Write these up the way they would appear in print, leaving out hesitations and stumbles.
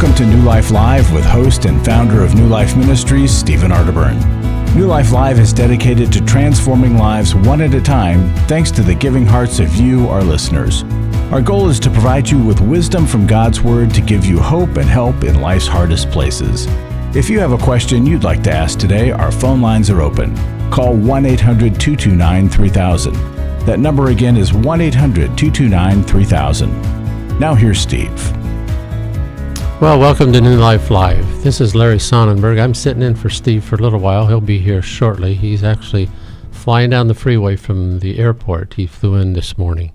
Welcome to New Life Live with host and founder of New Life Ministries, Stephen Arterburn. New Life Live is dedicated to transforming lives one at a time thanks to the giving hearts of you, our listeners. Our goal is to provide you with wisdom from God's Word to give you hope and help in life's hardest places. If you have a question you'd like to ask today, our phone lines are open. Call 1-800-229-3000. That number again is 1-800-229-3000. Now here's Steve. Well, welcome to New Life Live. This is Larry Sonnenberg. I'm sitting in for Steve for a little while. He'll be here shortly. He's actually flying down the freeway from the airport. He flew in this morning.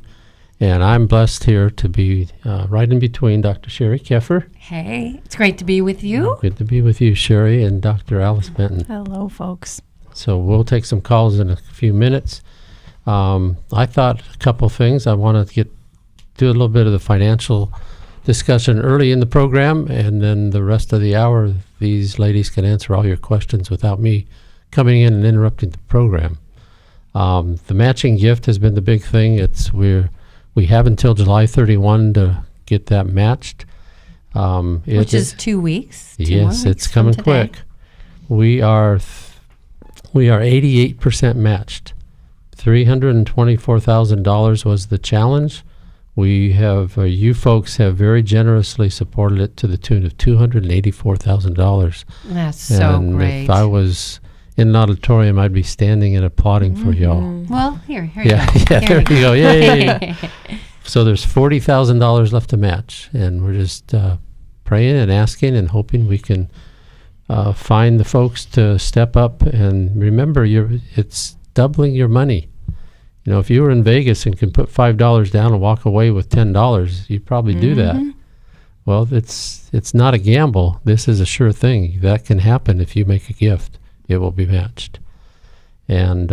And I'm blessed here to be right in between Dr. Sheri Keffer. Hey, it's great to be with you. Good to be with you, Sheri, and Dr. Alice Benton. Hello, folks. So we'll take some calls in a few minutes. I thought a couple things. I wanted to do a little bit of the financial discussion early in the program, and then the rest of the hour, these ladies can answer all your questions without me coming in and interrupting the program. The matching gift has been the big thing. We have until July 31 to get that matched. Which is 2 weeks. Yes, it's coming quick. We are 88% matched. $324,000 was the challenge. We have, you folks have very generously supported it to the tune of $284,000. That's so great. If I was in an auditorium, I'd be standing and applauding for y'all. Well, here you go. Yeah, there you go. Yay! So there's $40,000 left to match, and we're just praying and asking and hoping we can find the folks to step up. And remember, it's doubling your money. You know, if you were in Vegas and can put $5 down and walk away with $10, you'd probably do that. Well, it's not a gamble. This is a sure thing. That can happen if you make a gift. It will be matched. And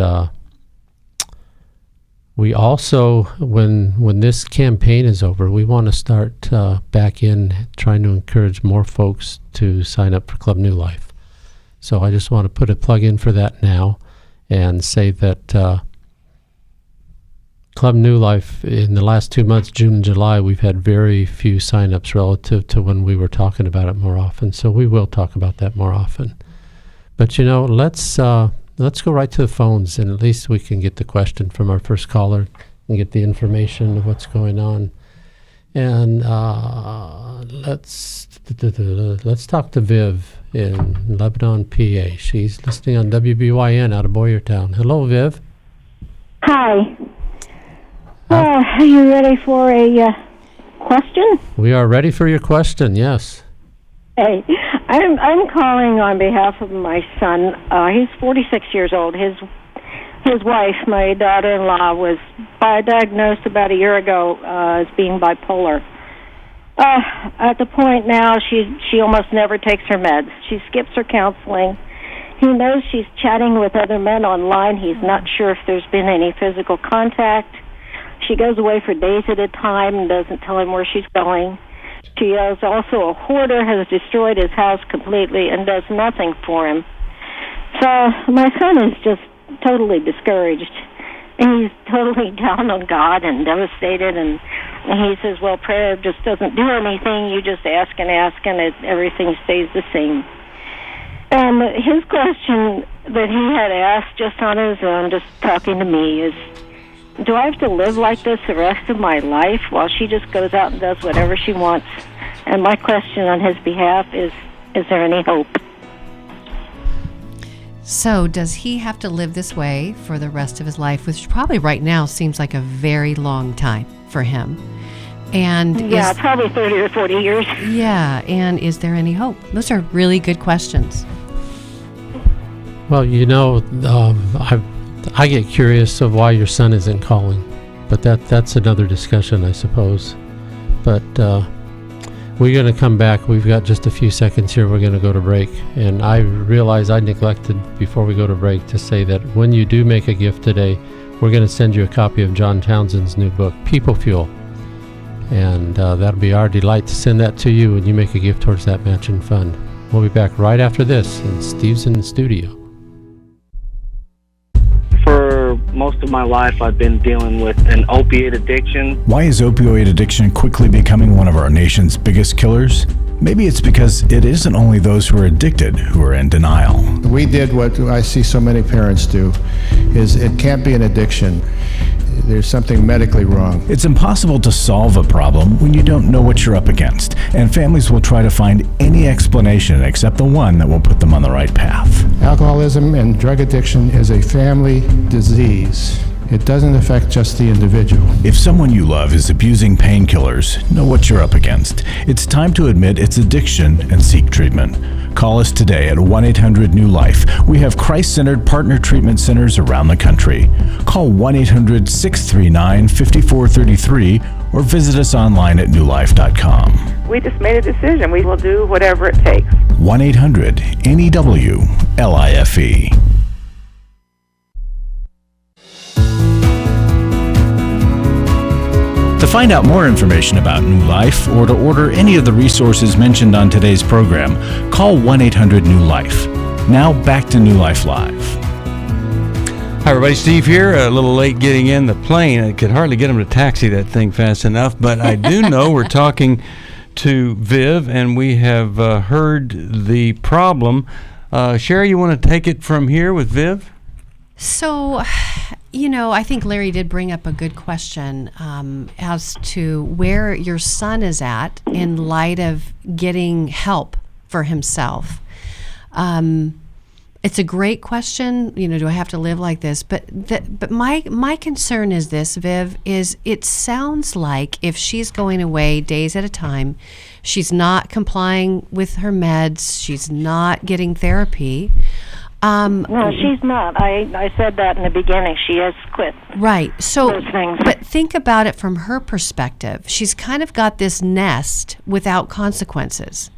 we also, when this campaign is over, we want to start back in trying to encourage more folks to sign up for Club New Life. So I just want to put a plug in for that now and say that Club New Life, in the last 2 months, June and July, we've had very few sign-ups relative to when we were talking about it more often. So we will talk about that more often. But, you know, let's go right to the phones, and at least we can get the question from our first caller and get the information of what's going on. And let's talk to Viv in Lebanon, PA. She's listening on WBYN out of Boyertown. Hello, Viv. Hi. Are you ready for a question? We are ready for your question, yes. Hey, I'm calling on behalf of my son. He's 46 years old. His wife, my daughter-in-law, was diagnosed about a year ago as being bipolar. At the point now, she almost never takes her meds. She skips her counseling. He knows she's chatting with other men online. He's not sure if there's been any physical contact. She goes away for days at a time and doesn't tell him where she's going. She is also a hoarder, has destroyed his house completely, and does nothing for him. So my son is just totally discouraged. He's totally down on God and devastated, and he says, well, prayer just doesn't do anything. You just ask and everything stays the same. And his question that he had asked just on his own, just talking to me, is, do I have to live like this the rest of my life while she just goes out and does whatever she wants? And my question on his behalf is there any hope? So does he have to live this way for the rest of his life, which probably right now seems like a very long time for him? And yeah, probably 30 or 40 years. Yeah, and is there any hope? Those are really good questions. Well, you know, I get curious of why your son isn't calling, but that's another discussion, I suppose. But we're going to come back. We've got just a few seconds here. We're going to go to break. And I realize I neglected before we go to break to say that when you do make a gift today, we're going to send you a copy of John Townsend's new book, People Fuel. And that'll be our delight to send that to you when you make a gift towards that matching fund. We'll be back right after this, and Steve's in the studio. For most of my life, I've been dealing with an opiate addiction. Why is opioid addiction quickly becoming one of our nation's biggest killers? Maybe it's because it isn't only those who are addicted who are in denial. We did what I see so many parents do, is it can't be an addiction. There's something medically wrong. It's impossible to solve a problem when you don't know what you're up against, and families will try to find any explanation except the one that will put them on the right path. Alcoholism and drug addiction is a family disease. It doesn't affect just the individual. If someone you love is abusing painkillers, know what you're up against. It's time to admit it's addiction and seek treatment. Call us today at 1-800-NEW-LIFE. We have Christ-centered partner treatment centers around the country. Call 1-800-639-5433 or visit us online at newlife.com. We just made a decision. We will do whatever it takes. 1-800-NEW-LIFE. To find out more information about New Life or to order any of the resources mentioned on today's program, call 1-800-NEW-LIFE. Now back to New Life Live. Hi everybody, Steve here. A little late getting in the plane. I could hardly get him to taxi that thing fast enough, but I do know we're talking to Viv, and we have heard the problem. Sheri, you want to take it from here with Viv? So, I think Larry did bring up a good question as to where your son is at in light of getting help for himself. It's a great question. Do I have to live like this? But my concern is this, Viv, is it sounds like if she's going away days at a time, she's not complying with her meds, she's not getting therapy. No, she's not. I said that in the beginning. She has quit. Right. So, those things. But think about it from her perspective. She's kind of got this nest without consequences.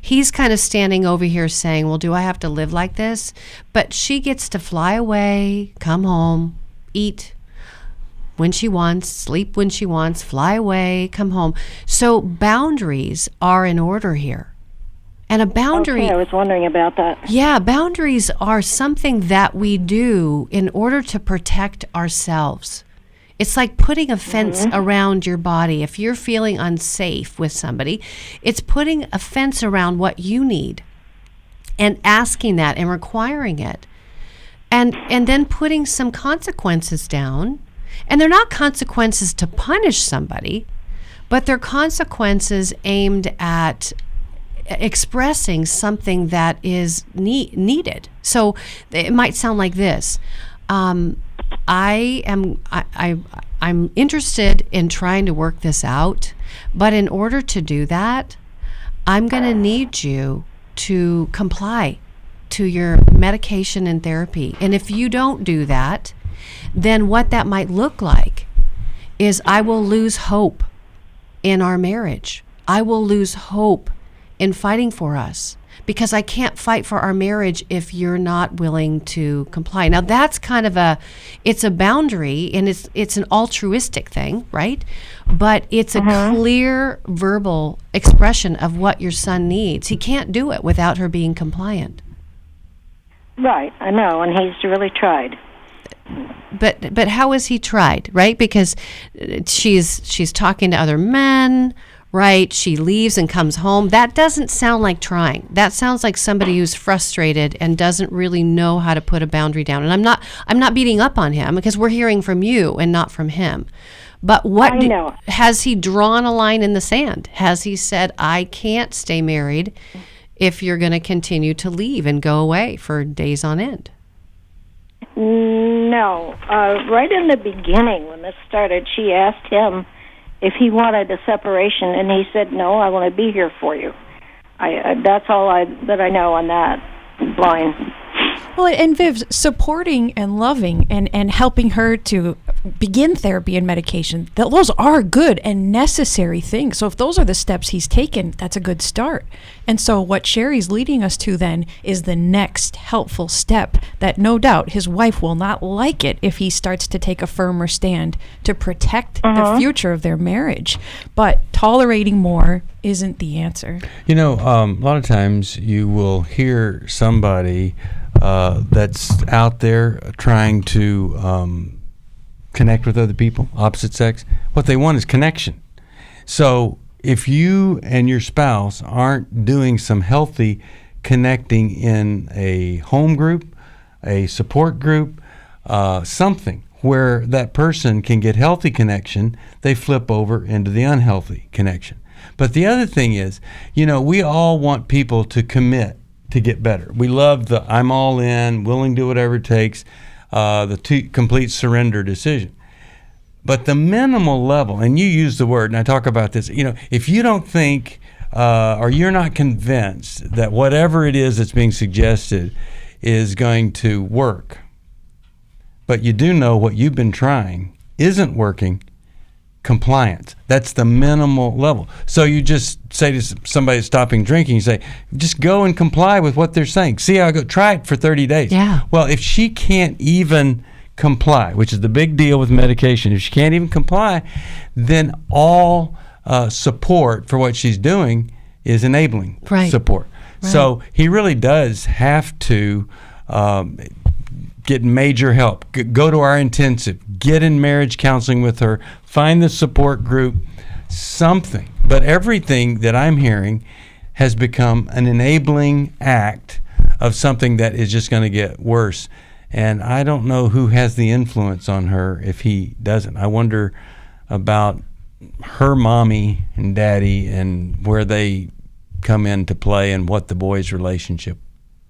He's kind of standing over here saying, well, do I have to live like this? But she gets to fly away, come home, eat when she wants, sleep when she wants, fly away, come home. So boundaries are in order here. And a boundary... Okay, I was wondering about that. Yeah, boundaries are something that we do in order to protect ourselves. It's like putting a fence around your body. If you're feeling unsafe with somebody, it's putting a fence around what you need and asking that and requiring it. And then putting some consequences down. And they're not consequences to punish somebody, but they're consequences aimed at expressing something that is needed. So it might sound like this. I'm interested in trying to work this out, but in order to do that, I'm going to need you to comply to your medication and therapy. And if you don't do that, then what that might look like is I will lose hope in our marriage. I will lose hope in fighting for us, because I can't fight for our marriage if you're not willing to comply. Now that's kind of it's a boundary, and it's an altruistic thing, right? But it's a clear verbal expression of what your son needs. He can't do it without her being compliant. Right, I know, and he's really tried. But how has he tried, right? Because she's talking to other men, right? She leaves and comes home. That doesn't sound like trying. That sounds like somebody who's frustrated and doesn't really know how to put a boundary down. And I'm not beating up on him, because we're hearing from you and not from him. But has he drawn a line in the sand? Has he said, I can't stay married if you're going to continue to leave and go away for days on end? No. Right in the beginning when this started, she asked him if he wanted a separation, and he said, no, I want to be here for you. That's all that I know on that line. Well, and Viv, supporting and loving and helping her to begin therapy and medication, those are good and necessary things. So if those are the steps he's taken, that's a good start. And so what Sheri's leading us to then is the next helpful step that no doubt his wife will not like it if he starts to take a firmer stand to protect the future of their marriage. But tolerating more isn't the answer. A lot of times you will hear somebody that's out there trying to connect with other people, opposite sex. What they want is connection. So if you and your spouse aren't doing some healthy connecting in a home group, a support group, something where that person can get healthy connection, they flip over into the unhealthy connection. But the other thing is, we all want people to commit to get better. We love the I'm all in, willing to do whatever it takes, the complete surrender decision. But the minimal level, and you use the word, and I talk about this, if you don't think or you're not convinced that whatever it is that's being suggested is going to work, but you do know what you've been trying isn't working, compliance. That's the minimal level. So you just say to somebody stopping drinking, you say, just go and comply with what they're saying. See how I go. Try it for 30 days. Yeah. Well, if she can't even comply, which is the big deal with medication, if she can't even comply, then all support for what she's doing is enabling support. Right. So he really does have to get major help. Go to our intensive. Get in marriage counseling with her. Find the support group. Something. But everything that I'm hearing has become an enabling act of something that is just going to get worse. And I don't know who has the influence on her if he doesn't. I wonder about her mommy and daddy and where they come into play and what the boy's relationship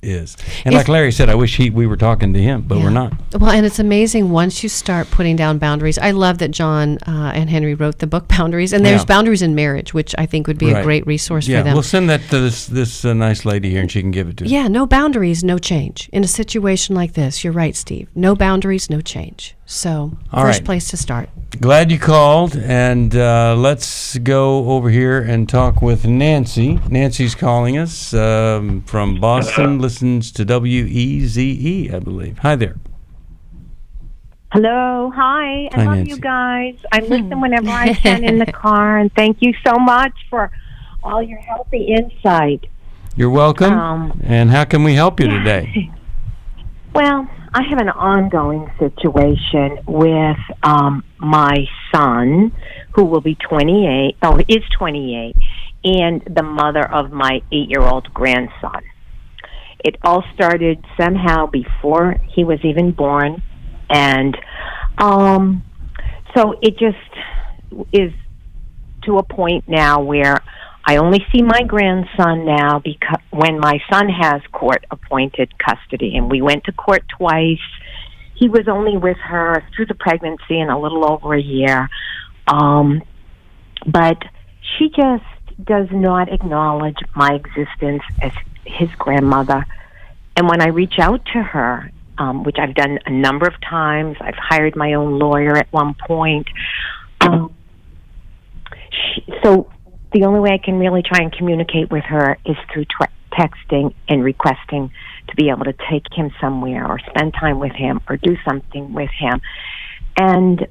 is. And like Larry said, I wish we were talking to him, but we're not. Well, and it's amazing once you start putting down boundaries. I love that John and Henry wrote the book Boundaries, and there's Boundaries in Marriage, which I think would be a great resource for them. We'll send that to this nice lady here, and she can give it to us. Yeah, no boundaries, no change. In a situation like this, you're right, Steve. No boundaries, no change. So, first place to start. Glad you called, and let's go over here and talk with Nancy. Nancy's calling us from Boston, listens to WEZE, I believe. Hi there. Hello, hi. I love Nancy. You guys. I listen whenever I can in the car, and thank you so much for all your healthy insight. You're welcome. And how can we help you today? Well, I have an ongoing situation with my son, who will be 28, is 28, and the mother of my 8-year-old grandson. It all started somehow before he was even born, and so it just is to a point now where I only see my grandson now because when my son has court-appointed custody, and we went to court twice. He was only with her through the pregnancy and a little over a year, but she just does not acknowledge my existence as his grandmother. And when I reach out to her, which I've done a number of times, I've hired my own lawyer at one point, so the only way I can really try and communicate with her is through texting and requesting to be able to take him somewhere or spend time with him or do something with him. And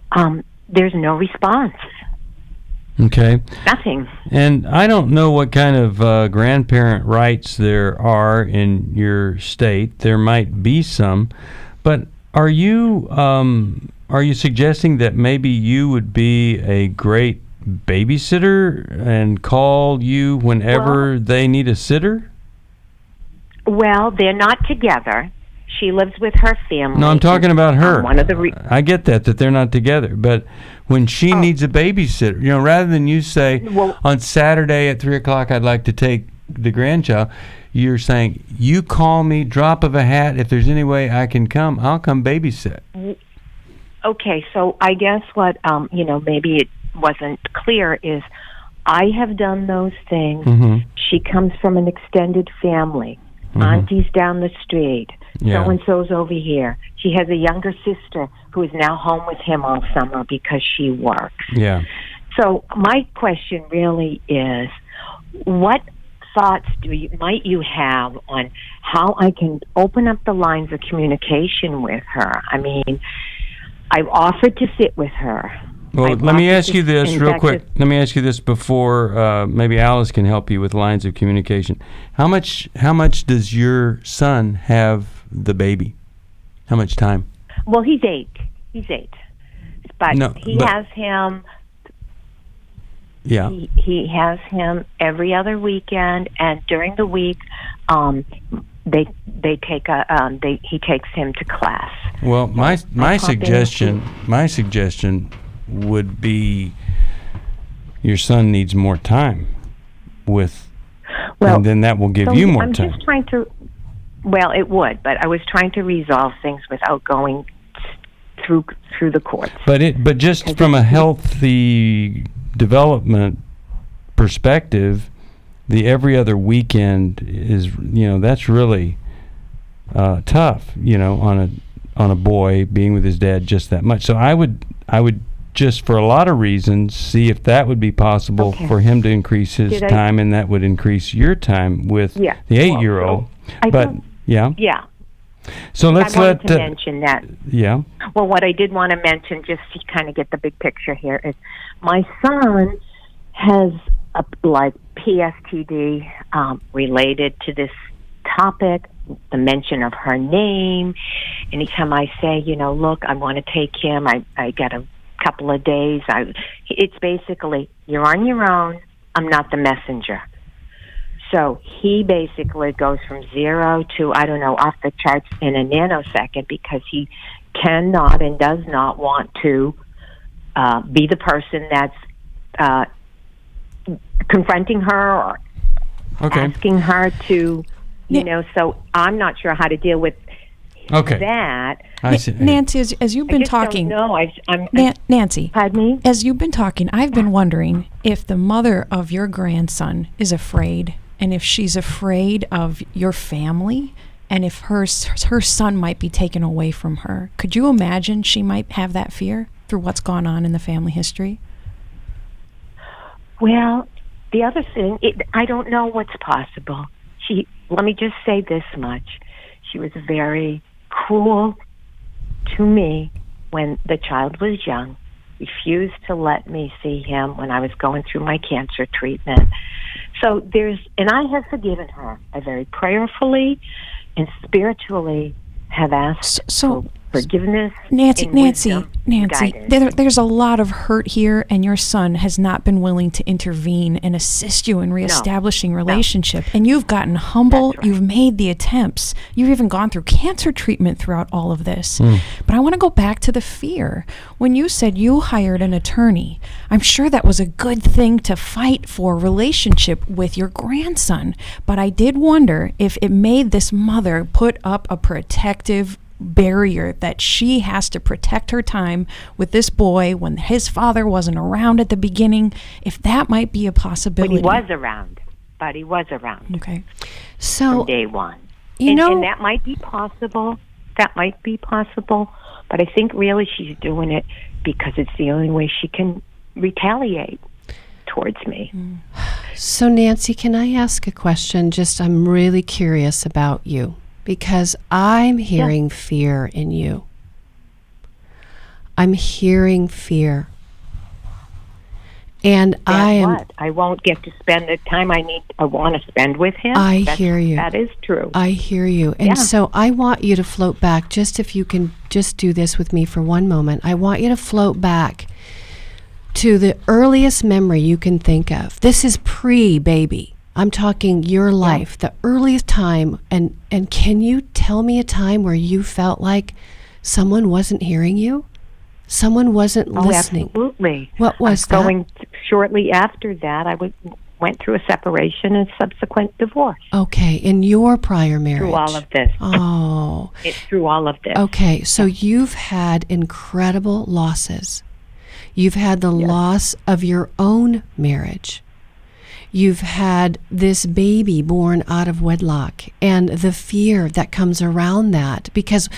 there's no response. Okay. Nothing. And I don't know what kind of grandparent rights there are in your state. There might be some. But are you suggesting that maybe you would be a great babysitter and call you whenever they need a sitter? Well, they're not together. She lives with her family. No, I'm talking about her. One of the I get that they're not together, but when she needs a babysitter, rather than you say, on Saturday at 3 o'clock, I'd like to take the grandchild, you're saying, you call me, drop of a hat, if there's any way I can come, I'll come babysit. Okay, so I guess what, maybe it wasn't clear is I have done those things. Mm-hmm. She comes from an extended family. Mm-hmm. Auntie's down the street. Yeah. So-and-so's over here. She has a younger sister who is now home with him all summer because she works. Yeah. So my question really is, what thoughts might you have on how I can open up the lines of communication with her? I mean, I've offered to sit with her. Well, let me ask you this real quick. Let me ask you this before maybe Alice can help you with lines of communication. How much does your son have the baby? How much time? Well, he's 8. But he has him Yeah. He has him every other weekend, and during the week, he takes him to class. Well, my suggestion would be your son needs more time with, and then that will give you more time. I'm just trying to. Well, it would, but I was trying to resolve things without going through the courts. But just from a healthy development perspective, the every other weekend is, that's really tough, on a boy being with his dad just that much. So I would just, for a lot of reasons, see if that would be possible for him to increase his time, and that would increase your time with the 8-year-old. Yeah. So let's I wanted to mention that. Yeah. Well, what I did want to mention, just to kind of get the big picture here, is my son has PSTD related to this topic, the mention of her name. Anytime I say, look, I want to take him, I got a couple of days. It's basically, you're on your own. I'm not the messenger. So he basically goes from 0 to, I don't know, off the charts in a nanosecond, because he cannot and does not want to be the person that's confronting her or asking her to, so I'm not sure how to deal with that. I see. Nancy, as you've been talking, Nancy, pardon me? As you've been talking, I've been wondering if the mother of your grandson is afraid, and if she's afraid of your family, and if her son might be taken away from her. Could you imagine she might have that fear through what's gone on in the family history? Well, the other thing, I don't know what's possible. Let me just say this much. She was very cruel to me when the child was young, refused to let me see him when I was going through my cancer treatment. So and I have forgiven her. I very prayerfully and spiritually have asked for forgiveness. Nancy, guidance. there's a lot of hurt here, and your son has not been willing to intervene and assist you in reestablishing relationship. And you've gotten humble. Right. You've made the attempts. You've even gone through cancer treatment throughout all of this. But I want to go back to the fear. When you said you hired an attorney, I'm sure that was a good thing to fight for relationship with your grandson. But I did wonder if it made this mother put up a protective barrier that she has to protect her time with this boy when his father wasn't around at the beginning, if that might be a possibility. But he was around. Okay. So from day one. And that might be possible. But I think really she's doing it because it's the only way she can retaliate towards me. So Nancy, can I ask a question? I'm really curious about you. Because I'm hearing fear in you. I'm hearing fear. And I won't get to spend the time I want to spend with him. I hear you. That is true. I hear you. And so I want you to float back, just if you can just do this with me for one moment. I want you to float back to the earliest memory you can think of. This is pre-baby. I'm talking your life, the earliest time, and can you tell me a time where you felt like someone wasn't hearing you? Someone wasn't listening? Absolutely. What was that? Shortly after that, I went through a separation and subsequent divorce. Okay, in your prior marriage. Through all of this. Oh. It's through all of this. Okay, so you've had incredible losses. You've had the loss of your own marriage. You've had this baby born out of wedlock and the fear that comes around that, because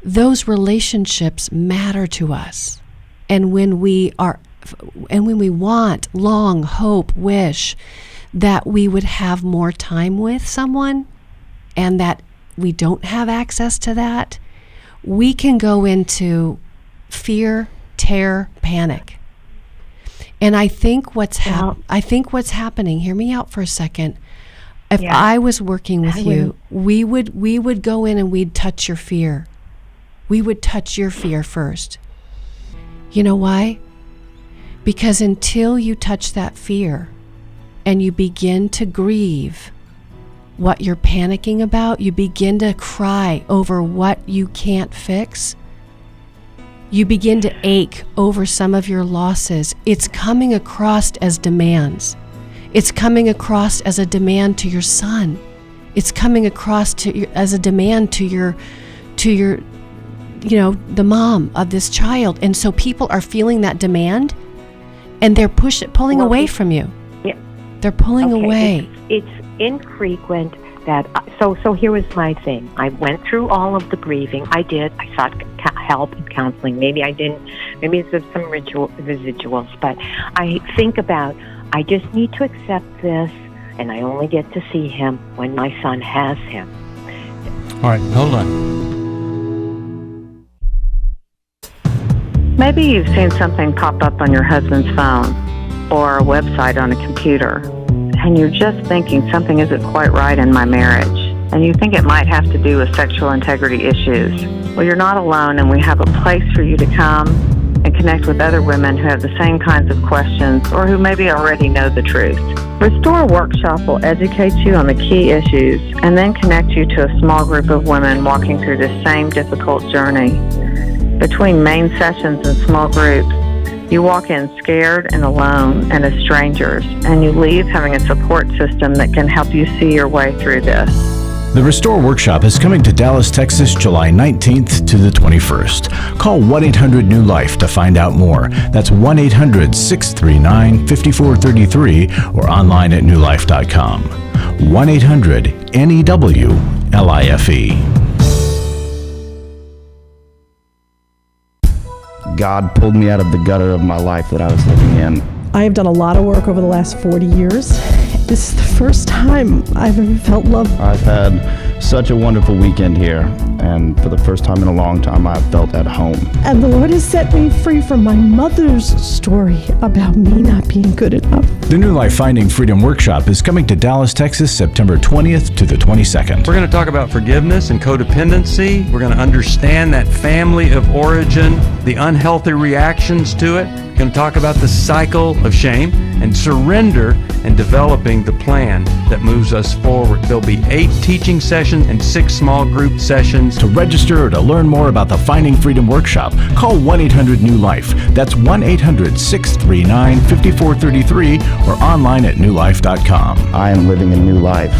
those relationships matter to us. And when we want, long, hope, wish that we would have more time with someone and that we don't have access to that, we can go into fear, terror, panic. And I think what's happening, hear me out for a second. If I was working with you, we would go in and we'd touch your fear. We would touch your fear first. You know why? Because until you touch that fear and you begin to grieve what you're panicking about, you begin to cry over what you can't fix, you begin to ache over some of your losses. It's coming across as demands. It's coming across as a demand to your son. It's coming across as a demand to your, the mom of this child. And so people are feeling that demand, and they're pulling away from you. Yeah. They're pulling away. It's infrequent that. So here was my thing. I went through all of the grieving. I did. I sought help and counseling. Maybe I didn't. Maybe it's some residuals. But I think about, I just need to accept this, and I only get to see him when my son has him. All right, hold on. Maybe you've seen something pop up on your husband's phone or a website on a computer, and you're just thinking something isn't quite right in my marriage, and you think it might have to do with sexual integrity issues. Well, you're not alone, and we have a place for you to come and connect with other women who have the same kinds of questions or who maybe already know the truth. Restore Workshop will educate you on the key issues and then connect you to a small group of women walking through the same difficult journey. Between main sessions and small groups, you walk in scared and alone and as strangers, and you leave having a support system that can help you see your way through this. The Restore Workshop is coming to Dallas, Texas, July 19th to the 21st. Call 1-800-NEW-LIFE to find out more. That's 1-800-639-5433 or online at newlife.com. 1-800-NEW-LIFE. God pulled me out of the gutter of my life that I was living in. I have done a lot of work over the last 40 years. This is the first time I've ever felt love. I've had such a wonderful weekend here, and for the first time in a long time, I've felt at home. And the Lord has set me free from my mother's story about me not being good enough. The New Life Finding Freedom Workshop is coming to Dallas, Texas, September 20th to the 22nd. We're going to talk about forgiveness and codependency. We're going to understand that family of origin, the unhealthy reactions to it. We're going to talk about the cycle of shame and surrender and developing the plan that moves us forward. There'll be 8 teaching sessions and 6 small group sessions. To register or to learn more about the Finding Freedom Workshop, call 1-800-NEW-LIFE. That's 1-800-639-5433 or online at newlife.com. I am living a new life,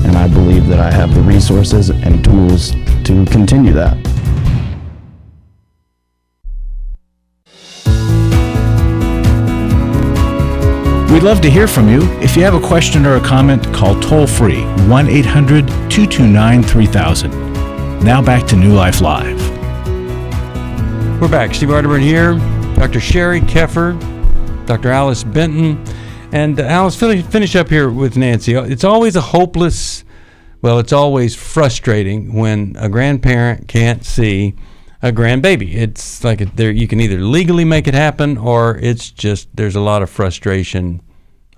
and I believe that I have the resources and tools to continue that. We'd love to hear from you. If you have a question or a comment, call toll-free 1-800-229-3000. Now back to New Life Live. We're back. Steve Arterburn here. Dr. Sheri Keffer, Dr. Alice Benton. And Alice, finish up here with Nancy. It's always it's always frustrating when a grandparent can't see a grandbaby. It's like you can either legally make it happen, or it's just there's a lot of frustration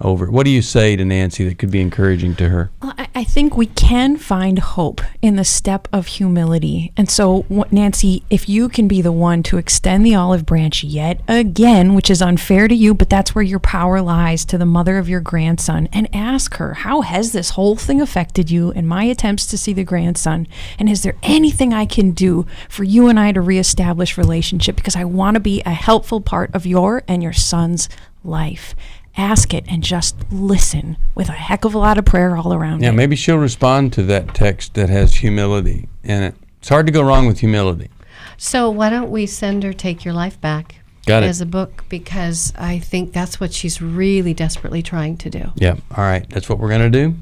over it. What do you say to Nancy that could be encouraging to her? Well, I think we can find hope in the step of humility. And so, Nancy, if you can be the one to extend the olive branch yet again, which is unfair to you, but that's where your power lies, to the mother of your grandson, and ask her, how has this whole thing affected you in my attempts to see the grandson? And is there anything I can do for you and I to reestablish relationship? Because I want to be a helpful part of your and your son's life. Ask it and just listen with a heck of a lot of prayer all around it. Yeah, maybe she'll respond to that text that has humility in it. It's hard to go wrong with humility. So why don't we send her Take Your Life Back as a book, because I think that's what she's really desperately trying to do. Yeah, all right. That's what we're going to do.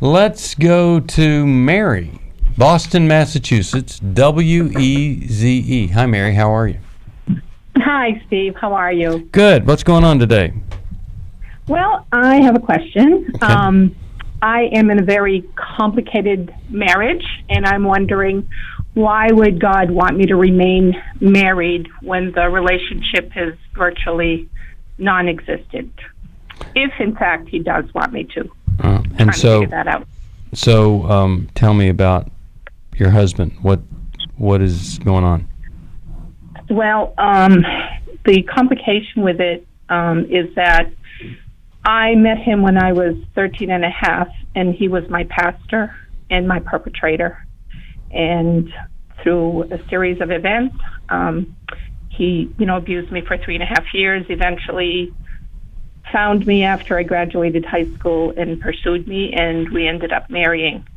Let's go to Mary, Boston, Massachusetts, WEZE. Hi, Mary. How are you? Hi, Steve. How are you? Good. What's going on today? Well, I have a question. Okay. I am in a very complicated marriage, and I'm wondering, why would God want me to remain married when the relationship is virtually non-existent? If, in fact, he does want me to. And so, figure that out. So, tell me about your husband. What is going on? Well, the complication with it, is that I met him when I was 13 and a half, and he was my pastor and my perpetrator. And through a series of events, he, abused me for 3.5 years, eventually found me after I graduated high school and pursued me, and we ended up marrying.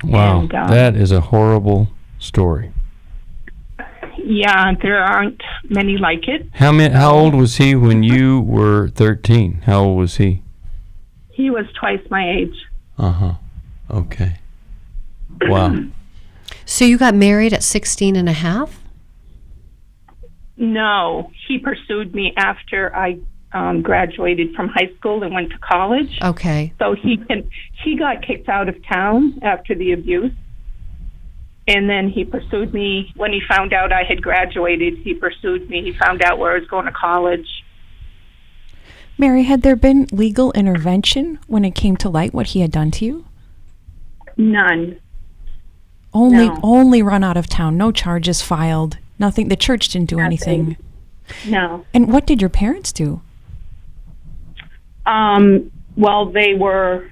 Wow, And, that is a horrible story. Yeah, there aren't many like it. How old was he when you were 13? How old was he? He was twice my age. Uh-huh. Okay. Wow. So you got married at 16 and a half? No, he pursued me after I graduated from high school and went to college. Okay. So he got kicked out of town after the abuse. And then he pursued me. When he found out I had graduated, he pursued me. He found out where I was going to college. Mary, had there been legal intervention when it came to light what he had done to you? None. Only run out of town. No charges filed. Nothing. The church didn't do anything. No. And what did your parents do? Well, they were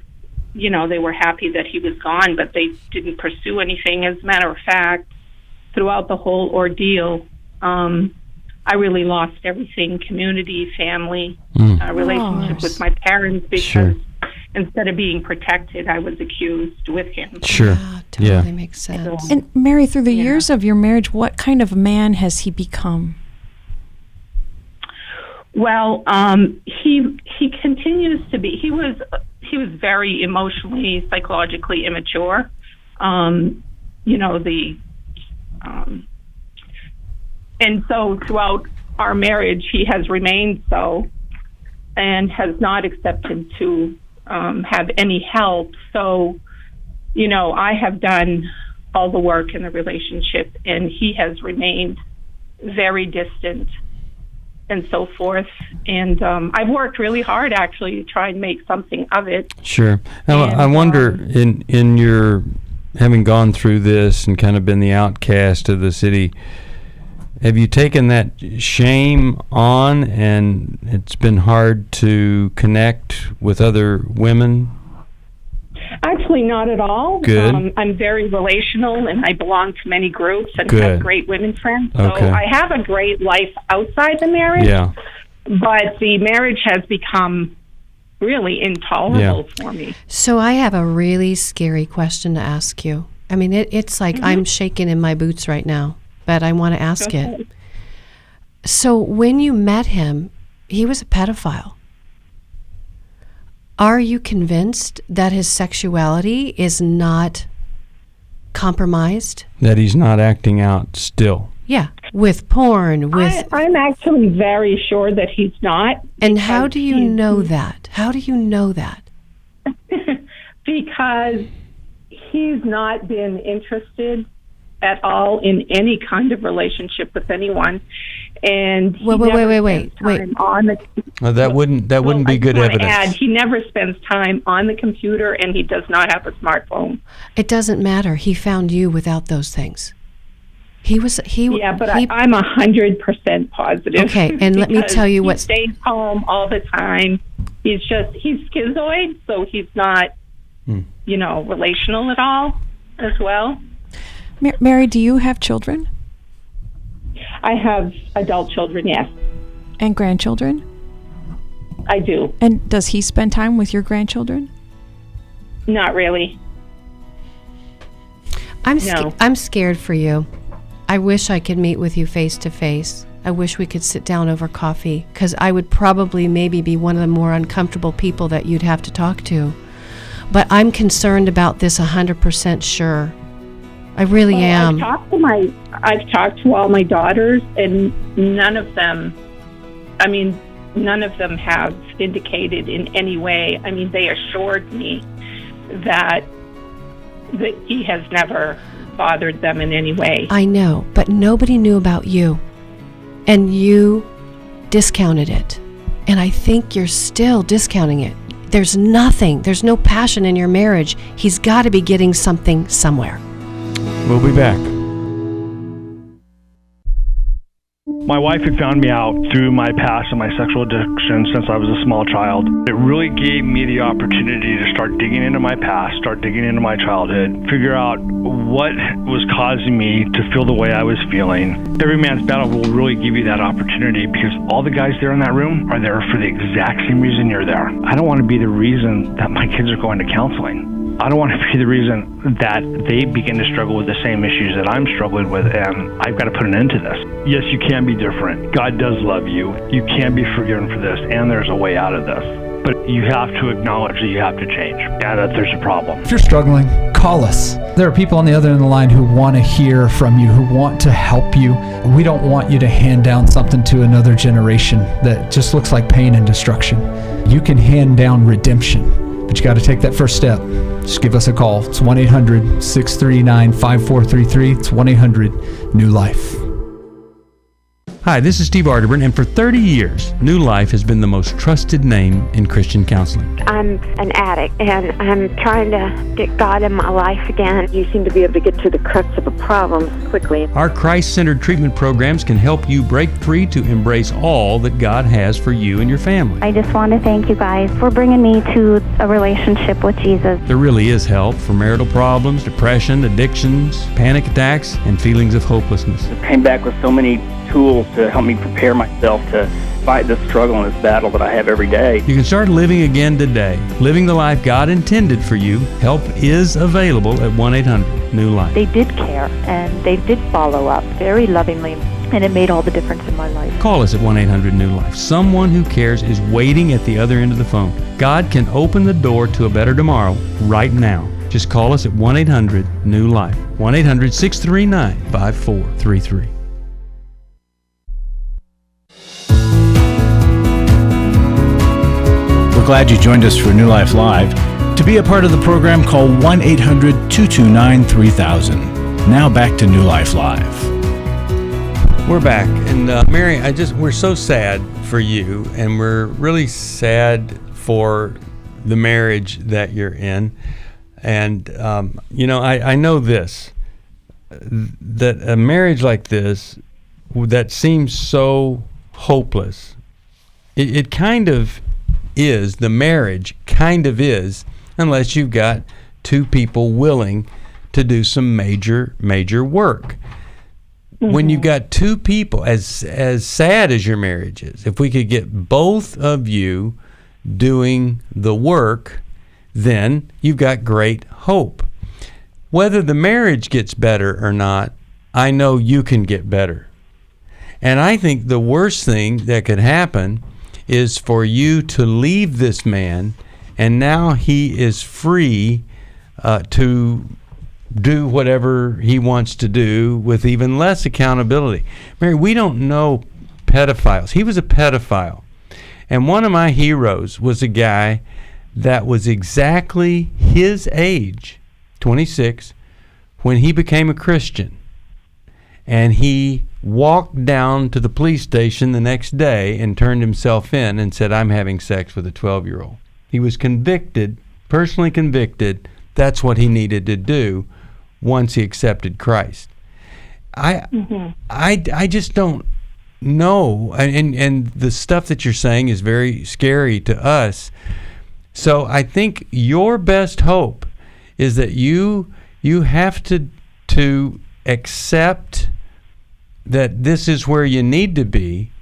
happy that he was gone, but they didn't pursue anything. As a matter of fact, throughout the whole ordeal, I really lost everything: community, family, relationship with my parents, because instead of being protected, I was accused with him. Sure. Yeah, totally makes sense. And Mary, through the years of your marriage, what kind of man has he become? Well, he continues to be. He was very emotionally, psychologically immature. And so throughout our marriage, he has remained so, and has not accepted to have any help. So, I have done all the work in the relationship, and he has remained very distant and so forth. And I've worked really hard, actually, to try and make something of it. Sure. Now, I wonder, in your having gone through this and kind of been the outcast of the city, have you taken that shame on, and it's been hard to connect with other women? Actually, not at all. Good. I'm very relational, and I belong to many groups and have great women friends. So Okay. I have a great life outside the marriage. Yeah. But the marriage has become really intolerable for me. So I have a really scary question to ask you. I mean, it's like I'm shaking in my boots right now, but I want to ask it. So when you met him, he was a pedophile. Are you convinced that his sexuality is not compromised? That he's not acting out still? Yeah, with porn, with... I'm actually very sure that he's not. And how do you know that? How do you know that? Because he's not been interested at all in any kind of relationship with anyone. And he wait. That wouldn't be good evidence. He never spends time on the computer, and he does not have a smartphone. It doesn't matter. He found you without those things. I'm 100% positive. Okay, and let me tell you what. He stays home all the time. He's schizoid, so he's not, relational at all as well. Mary, do you have children? I have adult children, yes. And grandchildren? I do. And does he spend time with your grandchildren? Not really. I'm scared for you. I wish I could meet with you face to face. I wish we could sit down over coffee, because I would probably maybe be one of the more uncomfortable people that you'd have to talk to. But I'm concerned about this 100% sure. I really am. I've talked to all my daughters, and none of them have indicated in any way. I mean, they assured me that he has never bothered them in any way. I know, but nobody knew about you, and you discounted it. And I think you're still discounting it. There's no passion in your marriage. He's got to be getting something somewhere. We'll be back. My wife had found me out through my past and my sexual addiction since I was a small child. It really gave me the opportunity to start digging into my past, start digging into my childhood, figure out what was causing me to feel the way I was feeling. Every Man's Battle will really give you that opportunity because all the guys there in that room are there for the exact same reason you're there. I don't want to be the reason that my kids are going to counseling. I don't want to be the reason that they begin to struggle with the same issues that I'm struggling with, and I've got to put an end to this. Yes, you can be different. God does love you. You can be forgiven for this, and there's a way out of this. But you have to acknowledge that you have to change and that there's a problem. If you're struggling, call us. There are people on the other end of the line who want to hear from you, who want to help you. We don't want you to hand down something to another generation that just looks like pain and destruction. You can hand down redemption. But you got to take that first step. Just give us a call. It's 1-800-639-5433. It's 1-800-NEW-LIFE. Hi, this is Steve Arterburn, and for 30 years, New Life has been the most trusted name in Christian counseling. I'm an addict, and I'm trying to get God in my life again. You seem to be able to get to the crux of a problem quickly. Our Christ-centered treatment programs can help you break free to embrace all that God has for you and your family. I just want to thank you guys for bringing me to a relationship with Jesus. There really is help for marital problems, depression, addictions, panic attacks, and feelings of hopelessness. I came back with so many tools to help me prepare myself to fight this struggle and this battle that I have every day. You can start living again today, living the life God intended for you. Help is available at 1-800-NEW-LIFE. They did care, and they did follow up very lovingly, and it made all the difference in my life. Call us at 1-800-NEW-LIFE. Someone who cares is waiting at the other end of the phone. God can open the door to a better tomorrow right now. Just call us at 1-800-NEW-LIFE. 1-800-639-5433. Glad you joined us for New Life Live. To be a part of the program, call 1-800-229-3000. Now back to New Life Live. We're back, and Mary, we're so sad for you, and we're really sad for the marriage that you're in. And I know this, that a marriage like this that seems so hopeless, it kind of is, the marriage kind of is, unless you've got two people willing to do some major work. Mm-hmm. When you've got two people, as sad as your marriage is, if we could get both of you doing the work, then you've got great hope. Whether the marriage gets better or not, I know you can get better. And I think the worst thing that could happen is for you to leave this man, and now he is free to do whatever he wants to do with even less accountability. Mary, we don't know pedophiles. He was a pedophile. And one of my heroes was a guy that was exactly his age, 26, when he became a Christian. And he walked down to the police station the next day and turned himself in and said, I'm having sex with a 12-year-old. He was convicted, personally convicted. That's what he needed to do once he accepted Christ. I just don't know. And the stuff that you're saying is very scary to us. So I think your best hope is that you have to accept that this is where you need to be,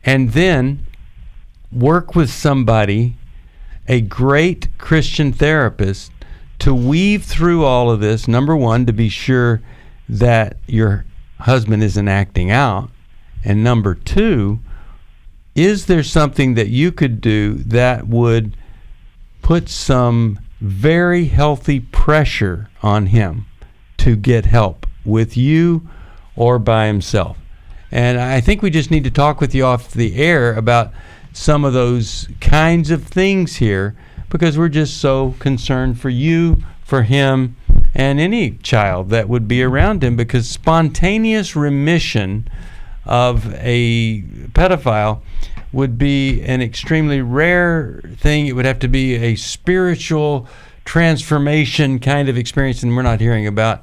and then work with somebody, a great Christian therapist, to weave through all of this. Number one, to be sure that your husband isn't acting out. And number two, is there something that you could do that would put some very healthy pressure on him to get help with you or by himself? And I think we just need to talk with you off the air about some of those kinds of things here, because we're just so concerned for you, for him, and any child that would be around him, because spontaneous remission of a pedophile would be an extremely rare thing. It would have to be a spiritual transformation kind of experience, and we're not hearing about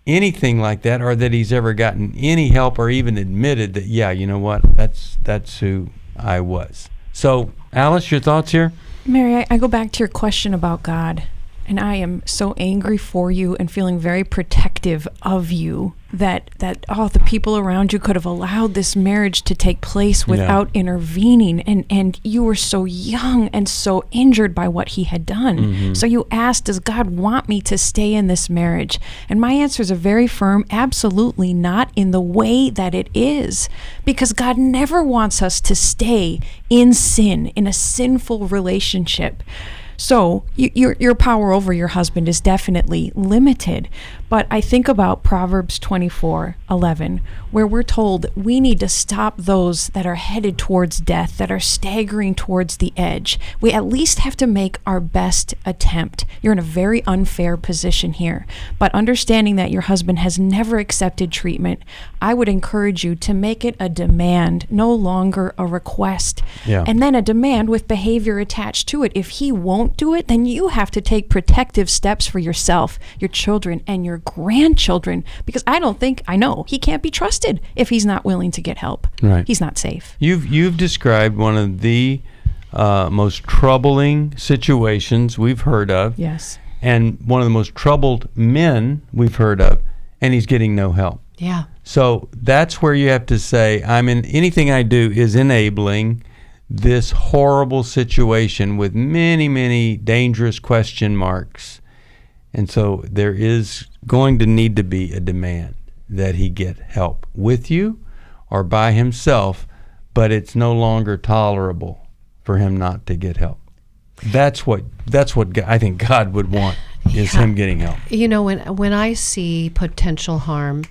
anything like that, or that he's ever gotten any help or even admitted that, yeah, you know what, that's who I was. So, Alice, your thoughts here? Mary, I go back to your question about God, and I am so angry for you and feeling very protective of you that the people around you could have allowed this marriage to take place without intervening, and you were so young and so injured by what he had done. So you asked, does God want me to stay in this marriage? And my answers are very firm, absolutely not, in the way that it is, because God never wants us to stay in sin, in a sinful relationship. So your power over your husband is definitely limited. But I think about Proverbs 24:11, where we're told we need to stop those that are headed towards death, that are staggering towards the edge. We at least have to make our best attempt. You're in a very unfair position here. But understanding that your husband has never accepted treatment, I would encourage you to make it a demand, no longer a request. Yeah. And then a demand with behavior attached to it. If he won't do it, then you have to take protective steps for yourself, your children, and your grandchildren, because I know he can't be trusted if he's not willing to get help. Right. He's not safe. You've described one of the most troubling situations we've heard of. Yes. And one of the most troubled men we've heard of, and he's getting no help. Yeah. So that's where you have to say, anything I do is enabling this horrible situation with many, many dangerous question marks. And so there is going to need to be a demand that he get help with you or by himself, but it's no longer tolerable for him not to get help. That's what I think God would want, is him getting help. You know, when I see potential harm,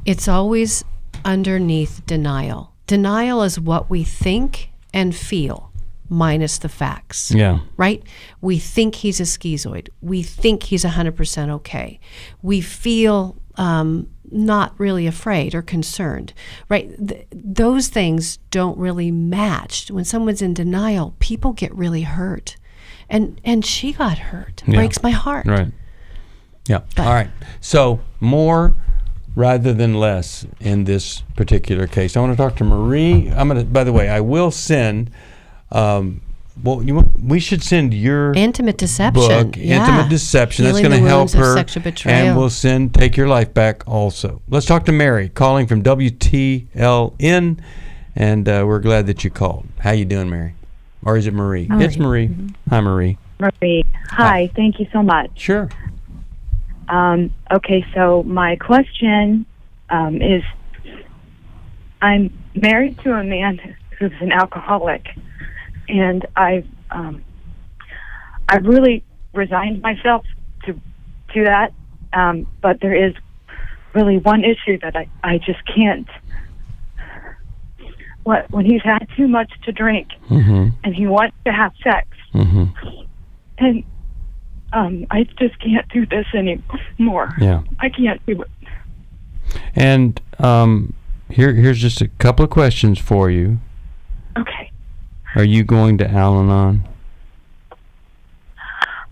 it's always underneath denial. Denial is what we think and feel, minus the facts. Yeah. Right? We think he's a schizoid. We think he's 100% okay. We feel not really afraid or concerned. Right? Those things don't really match. When someone's in denial, people get really hurt. And she got hurt. Yeah. Breaks my heart. Right. Yeah. All right. So more rather than less in this particular case. I want to talk to Marie. By the way, I will send, we should send your Intimate Deception. book, Intimate Deception. Healing That's going to help the wounds of her. sexual betrayal. And we'll send Take Your Life Back also. Let's talk to Mary, calling from WTLN, and we're glad that you called. How you doing, Mary? Or is it Marie? Marie. It's Marie. Mm-hmm. Hi, Marie. Marie. Hi. Thank you so much. Sure. Okay, so my question is, I'm married to a man who's an alcoholic, and I've really resigned myself to that, but there is really one issue that I just can't. When he's had too much to drink, mm-hmm. and he wants to have sex, mm-hmm. and I just can't do this anymore. Yeah. I can't do it. And here's just a couple of questions for you. Okay. Are you going to Al-Anon?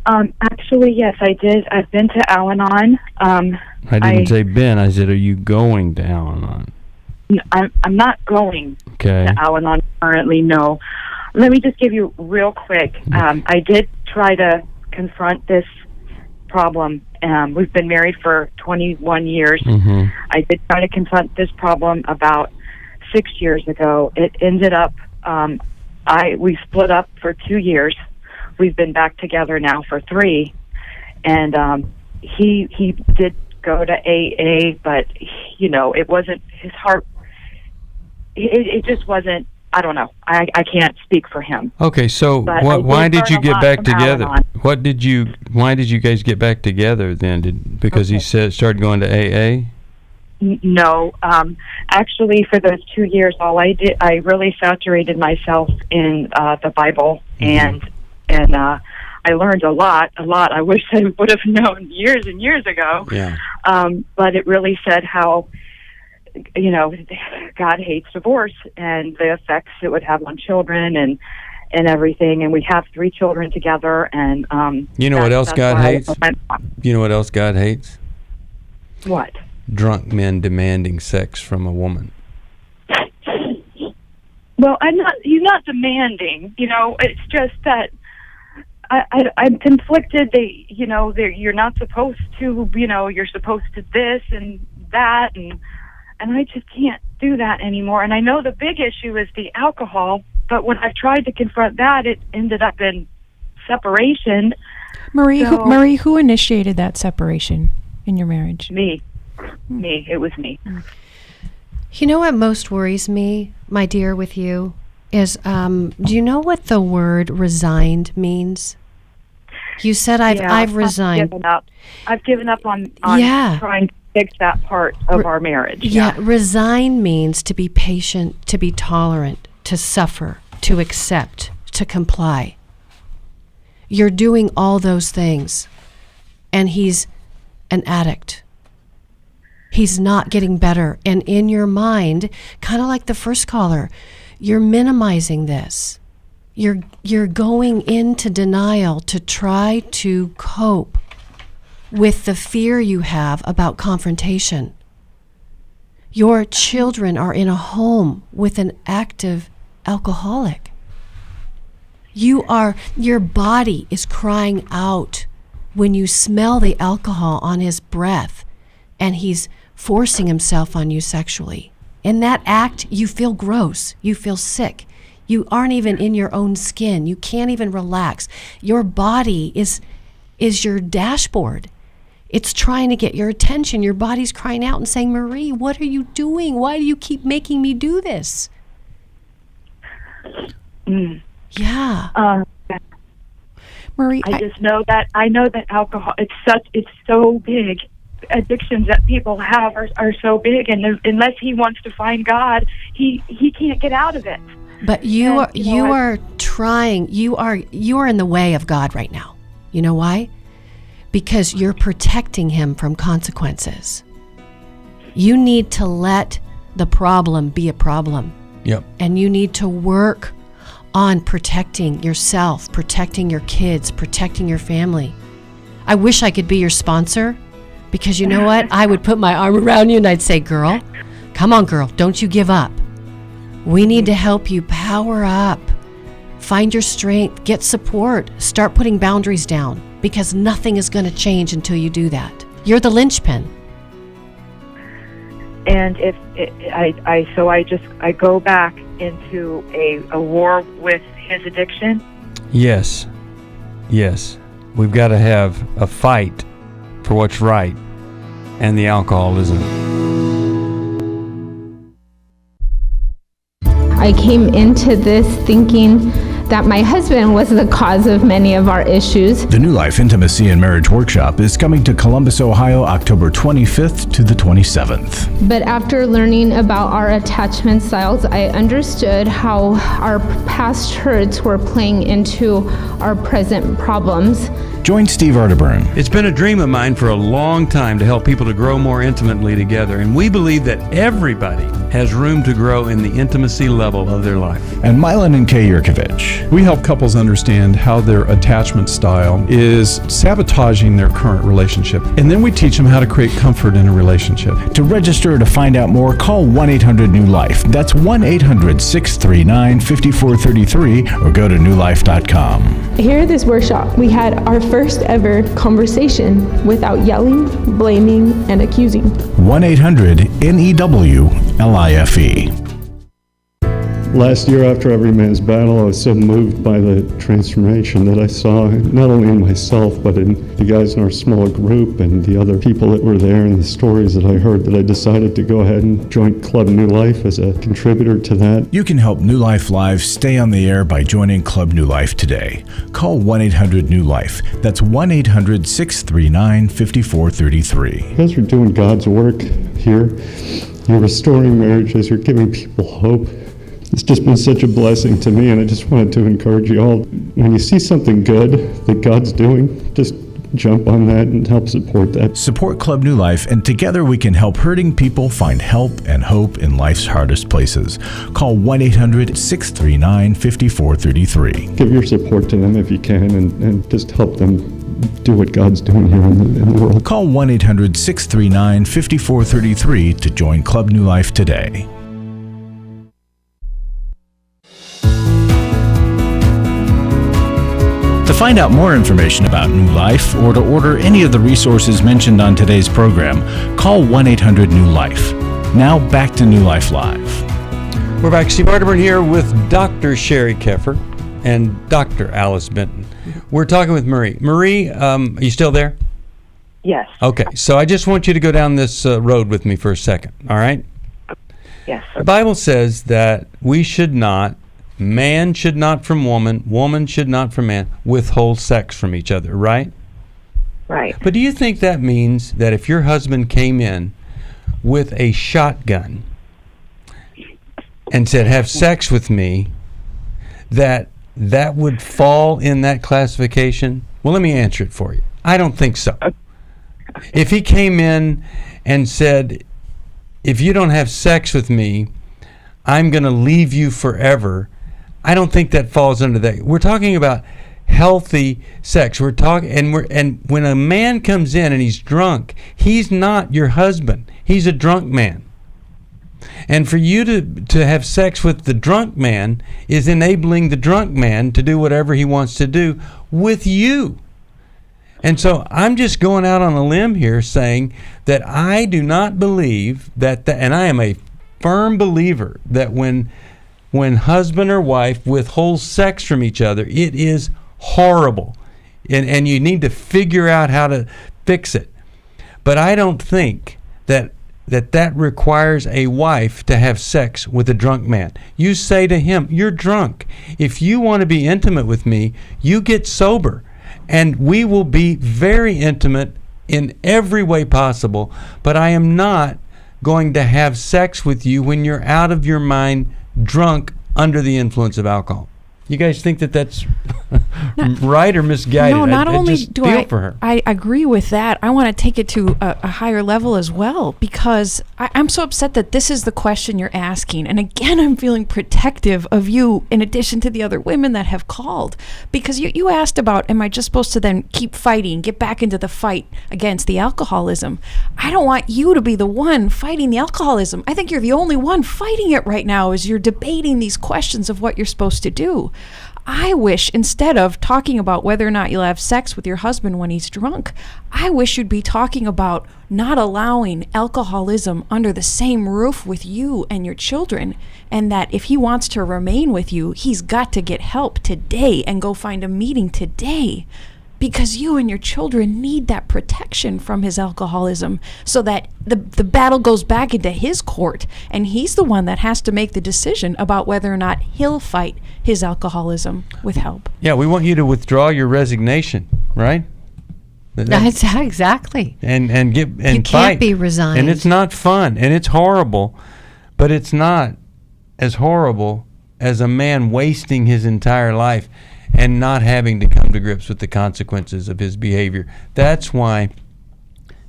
Actually, yes, I did. I've been to Al-Anon. I didn't say been. I said, are you going to Al-Anon? I'm not going Okay. to Al-Anon currently, no. Let me just give you real quick. I did try to confront this problem. We've been married for 21 years. Mm-hmm. I did try to confront this problem about 6 years ago. It ended up, we split up for 2 years. We've been back together now for 3. And he did go to AA, but, it wasn't his heart. It just wasn't, I don't know. I can't speak for him. Okay, so why did you get back together? Why did you guys get back together then? Because he started going to AA? No. Actually, for those 2 years, all I did, I really saturated myself in the Bible, mm-hmm. and I learned a lot. I wish I would have known years and years ago. Yeah. But it really said how, God hates divorce and the effects it would have on children and everything. And we have 3 children together. And you know what else God hates? You know what else God hates? What? Drunk men demanding sex from a woman. Well, he's not demanding, it's just that I'm conflicted. You're not supposed to, you're supposed to this and that, and I just can't do that anymore. And I know the big issue is the alcohol, but when I've tried to confront that, it ended up in separation. Marie, who initiated that separation in your marriage? Me. It was me. You know what most worries me, my dear, with you is, do you know what the word resigned means? You said I've resigned. I've given up on trying to fix that part of our marriage. Yeah, resign means to be patient, to be tolerant, to suffer, to accept, to comply. You're doing all those things, and he's an addict. He's not getting better. And in your mind, kind of like the first caller, you're minimizing this. You're going into denial to try to cope with the fear you have about confrontation. Your children are in a home with an active alcoholic. Your body is crying out when you smell the alcohol on his breath and he's forcing himself on you sexually. In that act, you feel gross. You feel sick. You aren't even in your own skin. You can't even relax. Your body is your dashboard. It's trying to get your attention. Your body's crying out and saying, Marie, what are you doing? Why do you keep making me do this? Yeah. Marie, I just know that alcohol, it's so big. Addictions that people have are so big, and unless he wants to find God, he can't get out of it. But you are in the way of God right now. You know why? Because you're protecting him from consequences. You need to let the problem be a problem. Yep. And you need to work on protecting yourself, protecting your kids, protecting your family. I wish I could be your sponsor, because you know what? I would put my arm around you and I'd say, girl, come on, girl, don't you give up. We need to help you power up, find your strength, get support, start putting boundaries down, because nothing is going to change until you do that. You're the linchpin. And I go back into a war with his addiction. Yes. We've got to have a fight for what's right and the alcoholism. I came into this thinking that my husband was the cause of many of our issues. The New Life Intimacy and Marriage Workshop is coming to Columbus, Ohio, October 25th to the 27th. But after learning about our attachment styles, I understood how our past hurts were playing into our present problems. Join Steve Arterburn. It's been a dream of mine for a long time to help people to grow more intimately together, and we believe that everybody has room to grow in the intimacy level of their life. And Milan and Kay Yurkovich. We help couples understand how their attachment style is sabotaging their current relationship, and then we teach them how to create comfort in a relationship. To register or to find out more, call 1-800-NEW-LIFE. That's 1-800-639-5433, or go to newlife.com. Here at this workshop, we had our first ever conversation without yelling, blaming, and accusing. 1-800-NEWLIFE. Last year, after Every Man's Battle, I was so moved by the transformation that I saw, not only in myself, but in the guys in our small group and the other people that were there and the stories that I heard, that I decided to go ahead and join Club New Life as a contributor to that. You can help New Life Live stay on the air by joining Club New Life today. Call 1-800-NEW-LIFE. That's 1-800-639-5433. You guys are doing God's work here. You're restoring marriages. You're giving people hope. It's just been such a blessing to me, and I just wanted to encourage you all. When you see something good that God's doing, just jump on that and help support that. Support Club New Life, and together we can help hurting people find help and hope in life's hardest places. Call 1-800-639-5433. Give your support to them if you can, and just help them do what God's doing here in the world. Call 1-800-639-5433 to join Club New Life today. To find out more information about New Life or to order any of the resources mentioned on today's program, call 1-800-NEW-LIFE. Now back to New Life Live. We're back. Steve Arterburn here with Dr. Sheri Keffer and Dr. Alice Benton. We're talking with Marie. Marie, are you still there? Yes. Okay, so I just want you to go down this road with me for a second, all right? Yes. The Bible says that we should not, man should not from woman, woman should not from man, withhold sex from each other, right? Right. But do you think that means that if your husband came in with a shotgun and said, have sex with me, that would fall in that classification? Well, let me answer it for you. I don't think so. If he came in and said, if you don't have sex with me, I'm going to leave you forever, I don't think that falls under that. We're talking about healthy sex. We're talking, and when a man comes in and he's drunk, he's not your husband. He's a drunk man. And for you to have sex with the drunk man is enabling the drunk man to do whatever he wants to do with you. And so I'm just going out on a limb here saying that I do not believe that, and I am a firm believer that when husband or wife withholds sex from each other, it is horrible. And you need to figure out how to fix it. But I don't think that requires a wife to have sex with a drunk man. You say to him, you're drunk. If you want to be intimate with me, you get sober. And we will be very intimate in every way possible. But I am not going to have sex with you when you're out of your mind, drunk, under the influence of alcohol. You guys think that that's right or misguided? No, not only just do feel for her. I agree with that. I want to take it to a higher level as well, because I'm so upset that this is the question you're asking. And again, I'm feeling protective of you in addition to the other women that have called. Because you asked about, am I just supposed to then keep fighting, get back into the fight against the alcoholism? I don't want you to be the one fighting the alcoholism. I think you're the only one fighting it right now as you're debating these questions of what you're supposed to do. I wish, instead of talking about whether or not you'll have sex with your husband when he's drunk, I wish you'd be talking about not allowing alcoholism under the same roof with you and your children, and that if he wants to remain with you, he's got to get help today and go find a meeting today. Because you and your children need that protection from his alcoholism, so that the battle goes back into his court, and he's the one that has to make the decision about whether or not he'll fight his alcoholism with help. Yeah, we want you to withdraw your resignation, right? That's exactly. And you fight. Can't be resigned. And it's not fun, and it's horrible, but it's not as horrible as a man wasting his entire life and not having to come to grips with the consequences of his behavior. That's why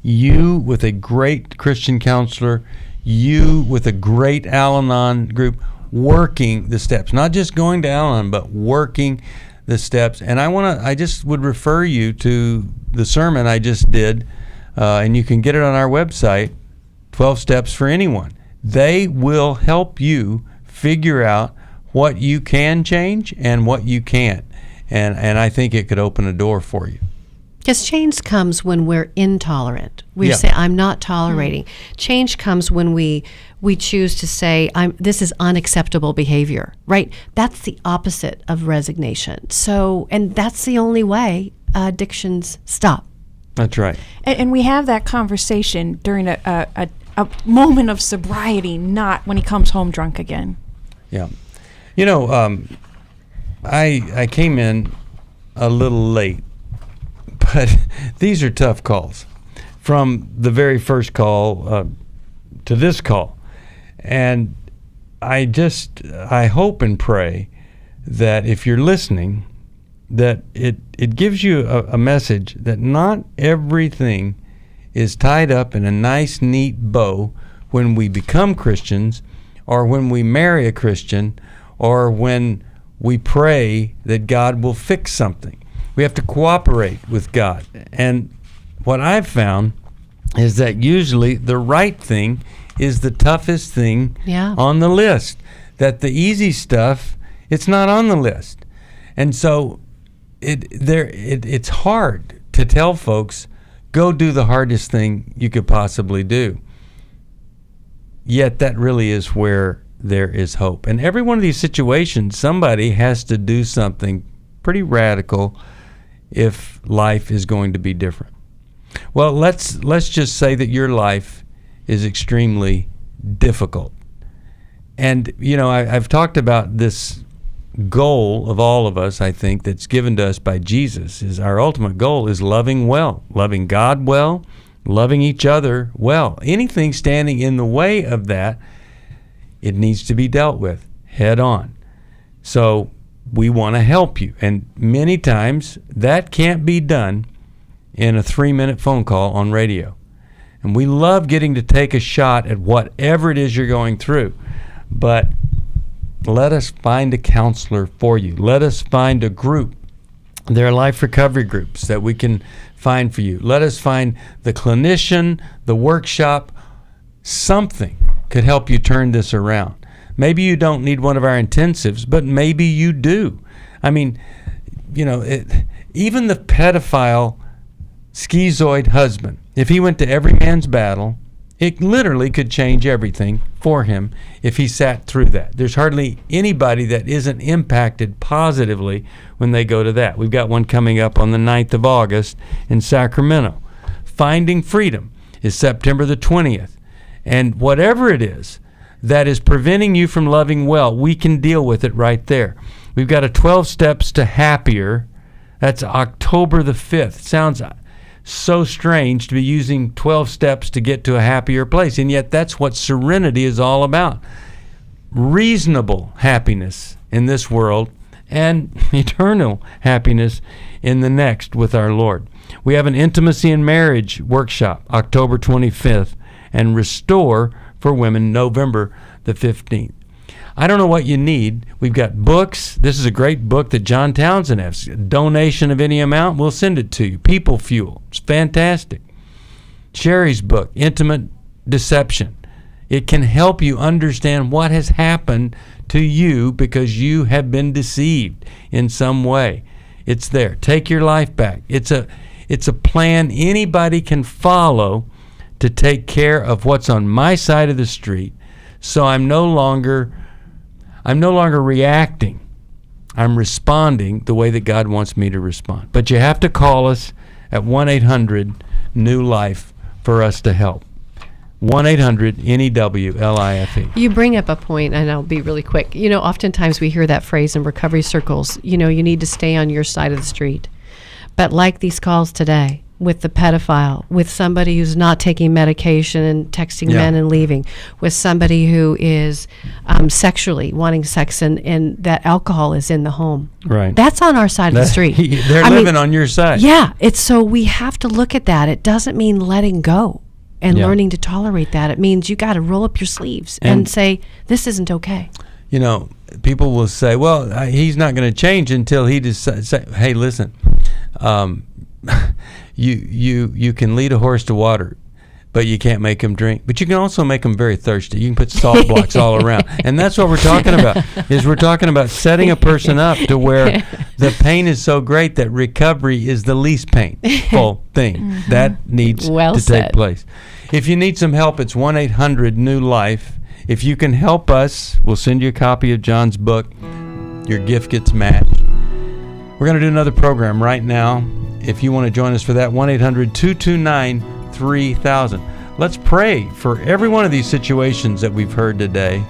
you, with a great Christian counselor, you with a great Al-Anon group, working the steps, not just going to Al-Anon, but working the steps. And I just would refer you to the sermon I just did, and you can get it on our website, 12 Steps for Anyone. They will help you figure out what you can change and what you can't. And I think it could open a door for you. Because change comes when we're intolerant. We say, I'm not tolerating. Change comes when we choose to say, this is unacceptable behavior, right? That's the opposite of resignation. So, and that's the only way addictions stop. That's right. And we have that conversation during a moment of sobriety, not when he comes home drunk again. Yeah. You know, I came in a little late, but these are tough calls. From the very first call to this call. And I hope and pray that if you're listening, that it gives you a message that not everything is tied up in a nice, neat bow when we become Christians, or when we marry a Christian, or when we pray that God will fix something. We have to cooperate with God. And what I've found is that usually the right thing is the toughest thing on the list. That the easy stuff, it's not on the list. And so it's hard to tell folks, go do the hardest thing you could possibly do. Yet that really is where there is hope. And every one of these situations, somebody has to do something pretty radical if life is going to be different. Well, let's just say that your life is extremely difficult. And, you know, I've talked about this goal of all of us, I think, that's given to us by Jesus. Is our ultimate goal is loving well, loving God well, loving each other well. Anything standing in the way of that, it needs to be dealt with head on. So we want to help you. And many times that can't be done in a 3-minute phone call on radio. And we love getting to take a shot at whatever it is you're going through. But let us find a counselor for you. Let us find a group. There are life recovery groups that we can find for you. Let us find the clinician, the workshop. Something could help you turn this around. Maybe you don't need one of our intensives, but maybe you do. I mean, you know, even the pedophile schizoid husband, if he went to every man's battle, it literally could change everything for him if he sat through that. There's hardly anybody that isn't impacted positively when they go to that. We've got one coming up on the 9th of August in Sacramento. Finding Freedom is September the 20th. And whatever it is that is preventing you from loving well, we can deal with it right there. We've got a 12 Steps to Happier. That's October the 5th. Sounds so strange to be using 12 steps to get to a happier place, and yet that's what serenity is all about. Reasonable happiness in this world and eternal happiness in the next with our Lord. We have an Intimacy in Marriage workshop, October 25th, and Restore for Women, November the 15th. I don't know what you need. We've got books. This is a great book that John Townsend has. A donation of any amount, we'll send it to you. People Fuel. It's fantastic. Sheri's book, Intimate Deception. It can help you understand what has happened to you because you have been deceived in some way. It's there. Take your life back. It's a plan anybody can follow to take care of what's on my side of the street, so I'm no longer reacting. I'm responding the way that God wants me to respond. But you have to call us at 1-800-NEW-LIFE for us to help. 1-800-NEW-LIFE. You bring up a point, and I'll be really quick. You know, oftentimes we hear that phrase in recovery circles, you know, you need to stay on your side of the street. But like these calls today, with the pedophile, with somebody who's not taking medication and texting men and leaving, with somebody who is sexually wanting sex and that alcohol is in the home. Right. That's on our side of the street. They're living on your side. Yeah. So we have to look at that. It doesn't mean letting go and learning to tolerate that. It means you got to roll up your sleeves and say, this isn't okay. You know, people will say, well, he's not going to change until he decides. Hey, listen, you can lead a horse to water, but you can't make him drink. But you can also make him very thirsty. You can put salt blocks all around. And that's what we're talking about, is we're talking about setting a person up to where the pain is so great that recovery is the least painful thing. That needs to take place. If you need some help, it's 1-800-NEW-LIFE. If you can help us, we'll send you a copy of John's book. Your gift gets matched. We're going to do another program right now. If you want to join us for that, 1-800-229-3000. Let's pray for every one of these situations that we've heard today.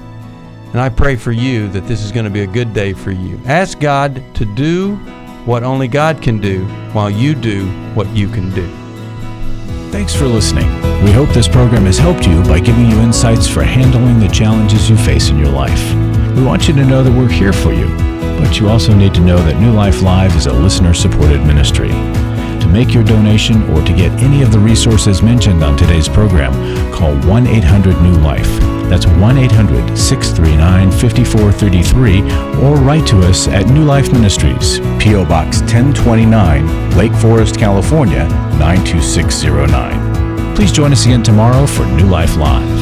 And I pray for you that this is going to be a good day for you. Ask God to do what only God can do while you do what you can do. Thanks for listening. We hope this program has helped you by giving you insights for handling the challenges you face in your life. We want you to know that we're here for you, but you also need to know that New Life Live is a listener-supported ministry. To make your donation or to get any of the resources mentioned on today's program, call 1-800-NEW-LIFE. That's 1-800-639-5433, or write to us at New Life Ministries, P.O. Box 1029, Lake Forest, California, 92609. Please join us again tomorrow for New Life Live.